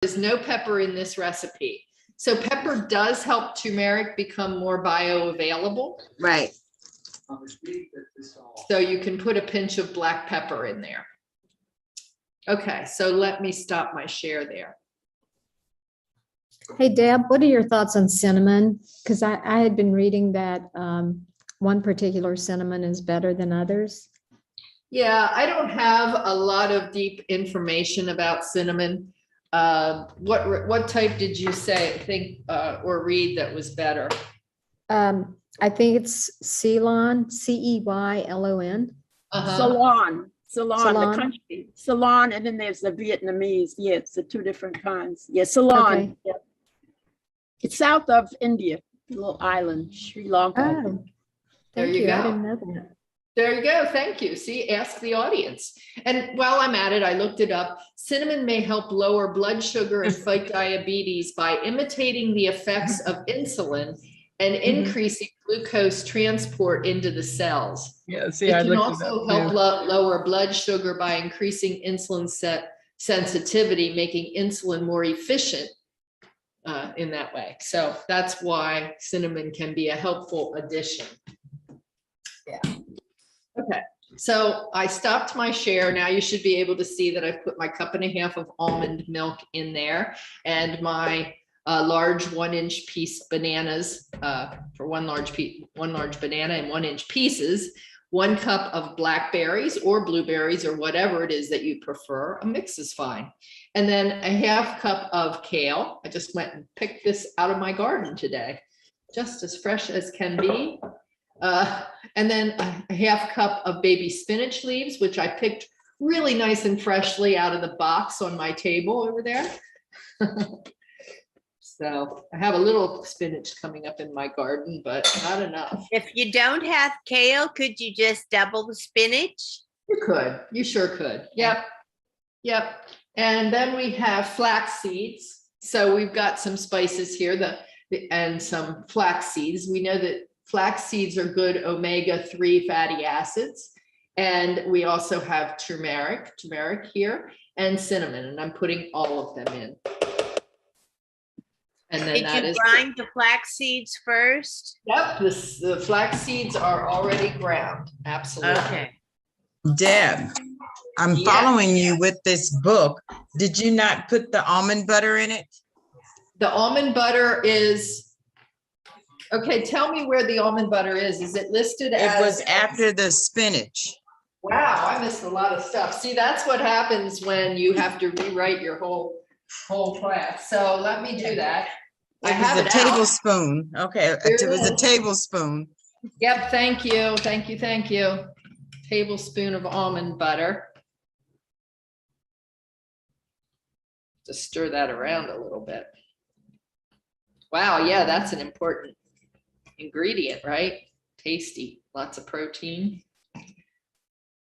There's no pepper in this recipe. So pepper does help turmeric become more bioavailable. Right. So you can put a pinch of black pepper in there. Okay, so let me stop my share there. Hey, Deb, what are your thoughts on cinnamon? Because I had been reading that one particular cinnamon is better than others. Yeah, I don't have a lot of deep information about cinnamon. What type did you think or read that was better? I think it's Ceylon, Ceylon. Ceylon, Ceylon. the country. Ceylon, and then there's the Vietnamese. Yeah, it's the two different kinds. Yeah, Ceylon. Okay. Yeah. It's south of India, a little island, Sri Lanka. Oh, There thank you you. go. I didn't know that. There you go. Thank you. See, ask the audience. And while I'm at it, I looked it up. Cinnamon may help lower blood sugar and fight diabetes by imitating the effects of insulin and increasing glucose transport into the cells. Yeah, see, It I can looked also it help up lower blood sugar by increasing insulin sensitivity, making insulin more efficient in that way. So that's why cinnamon can be a helpful addition. Yeah. Okay, so I stopped my share. Now you should be able to see that I've put my 1.5 cups of almond milk in there and my large 1-inch piece bananas for one large banana in 1-inch pieces, 1 cup of blackberries or blueberries or whatever it is that you prefer. A mix is fine. And then a 1/2 cup of kale. I just went and picked this out of my garden today, just as fresh as can be. And then a 1/2 cup of baby spinach leaves, which I picked really nice and freshly out of the box on my table over there. So I have a little spinach coming up in my garden, but not enough. If you don't have kale, could you just double the spinach? You could, you sure could. Yep. Yep. And then we have flax seeds. So we've got some spices here and some flax seeds. We know that flax seeds are good omega-3 fatty acids. And we also have turmeric here, and cinnamon, and I'm putting all of them in. And then Did you grind the flax seeds first? Yep, the flax seeds are already ground. Absolutely. Okay. Deb, I'm Yeah. following you with this book. Did you not put the almond butter in it? The almond butter is, okay, tell me where the almond butter is. Is it listed as? It was after the spinach. Wow, I missed a lot of stuff. See, that's what happens when you have to rewrite your whole class. So let me do that. I It have was a it out. tablespoon. Okay, Here it was it a is. tablespoon. Yep, thank you, thank you, thank you. Tablespoon of almond butter. Just stir that around a little bit. Wow, yeah, that's an important ingredient, right? Tasty, lots of protein.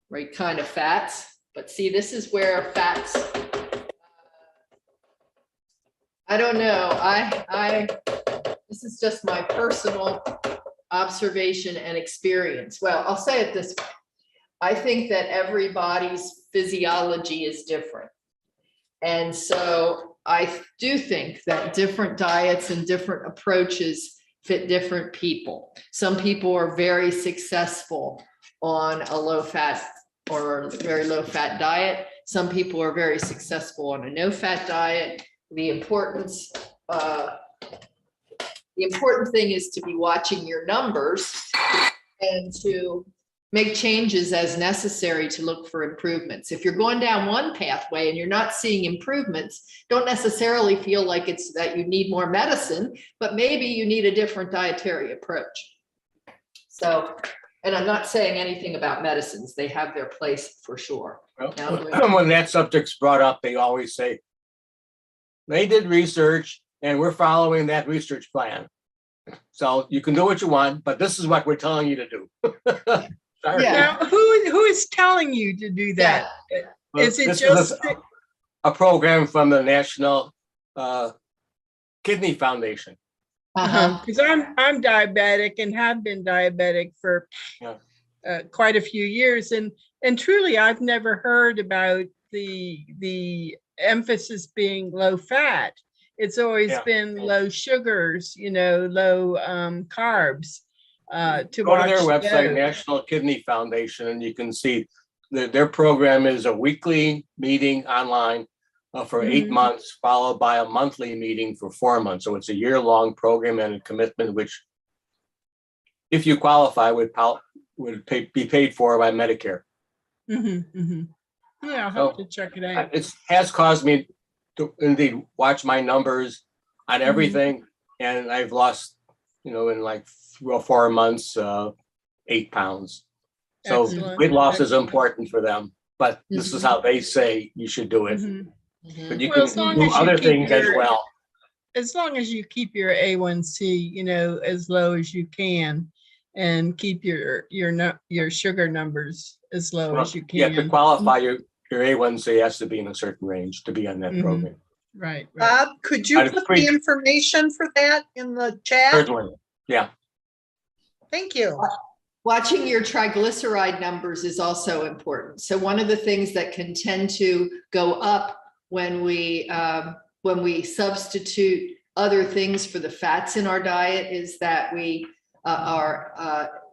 Right kind of fats, but see, this is where fats, I don't know, this is just my personal observation and experience. Well, I'll say it this way. I think that everybody's physiology is different. And so I do think that different diets and different approaches fit different people. Some people are very successful on a low fat or very low fat diet. Some people are very successful on a no fat diet. The important thing is to be watching your numbers and to make changes as necessary to look for improvements. If you're going down one pathway and you're not seeing improvements, don't necessarily feel like it's that you need more medicine, but maybe you need a different dietary approach. So, and I'm not saying anything about medicines. They have their place for sure. Well, when that subject's brought up, they always say, they did research and we're following that research plan. So you can do what you want, but this is what we're telling you to do. Sorry. Yeah. Now, who is telling you to do that? Is it This just a program from the National Kidney Foundation? because I'm diabetic and have been diabetic for quite a few years, and truly I've never heard about the emphasis being low fat. It's always Yeah. been low sugars, low to Go to watch their website, those. National Kidney Foundation, and you can see their program is a weekly meeting online for 8 Mhm. months, followed by a monthly meeting for 4 months. So it's a year-long program and a commitment, which if you qualify would be paid for by Medicare. Yeah, I'll So, have to check it out. It has caused me to indeed watch my numbers on everything, and I've lost, in like 3 or 4 months, 8 pounds. So Excellent. weight loss is Excellent. important for them, but this is how they say you should do it. Mhm. But you Well, as can long do as you other keep things as your- well. As long as you keep your A1C, as low as you can, and keep your sugar numbers as low Well, as you yeah, to can. qualify, your A1C has to be in a certain range to be on that Mhm. program. Right, right. Bob, could you But it's put free. the information for that in the chat? Certainly, yeah. Thank you. Watching your triglyceride numbers is also important. So one of the things that can tend to go up when we substitute other things for the fats in our diet is that we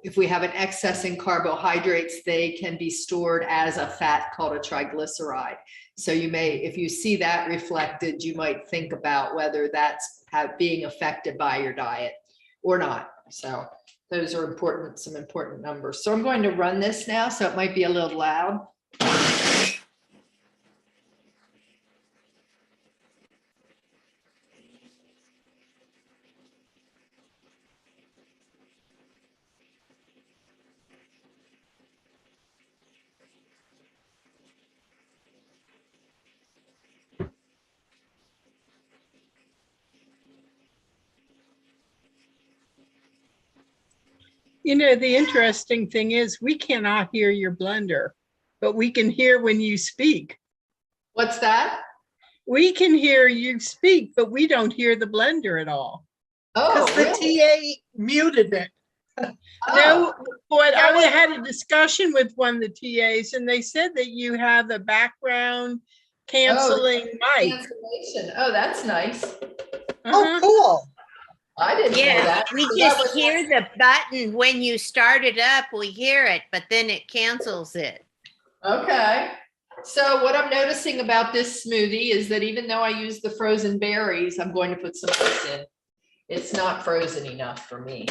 if we have an excess in carbohydrates, they can be stored as a fat called a triglyceride. So if you see that reflected, you might think about whether that's being affected by your diet or not. So those are some important numbers. So I'm going to run this now, so it might be a little loud. The interesting thing is we cannot hear your blender, but we can hear when you speak. What's that? We can hear you speak, but we don't hear the blender at all. Oh, Because the really? TA muted it. No, but Yeah, I well- had a discussion with one of the TAs and they said that you have a background canceling mic. Cancellation. Oh, that's nice. Oh, Uh-huh. cool. I didn't know Yeah, that. we So that just was- hear the button when you start it up, we hear it, but then it cancels it. Okay. So what I'm noticing about this smoothie is that even though I use the frozen berries, I'm going to put some ice in. It's not frozen enough for me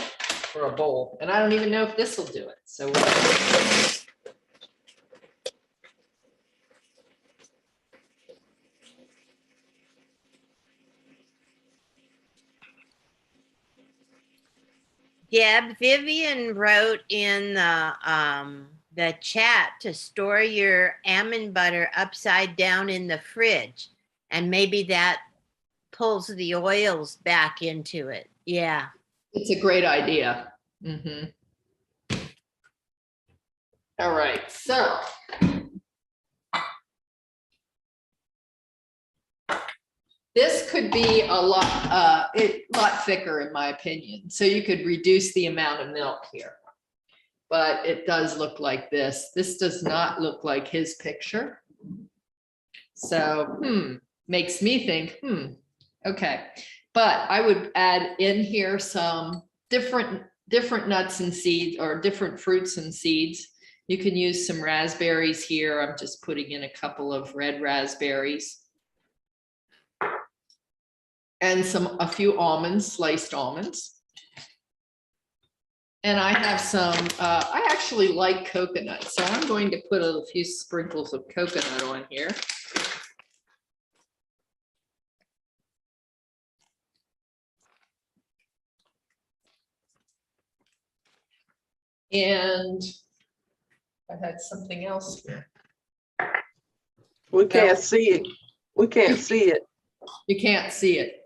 for a bowl. And I don't even know if this will do it. So Deb, Vivian wrote in the chat to store your almond butter upside down in the fridge, and maybe that pulls the oils back into it. Yeah. it's a great idea. Mhm. All right, so. This could be a lot thicker in my opinion. So you could reduce the amount of milk here. But it does look like this. This does not look like his picture. So, makes me think, okay. But I would add in here some different nuts and seeds or different fruits and seeds. You can use some raspberries here. I'm just putting in a couple of red raspberries. And a few almonds, sliced almonds. And I have some, I actually like coconut, so I'm going to put a few sprinkles of coconut on here. And I had something else here. We can't see it. We can't see it. You can't see it.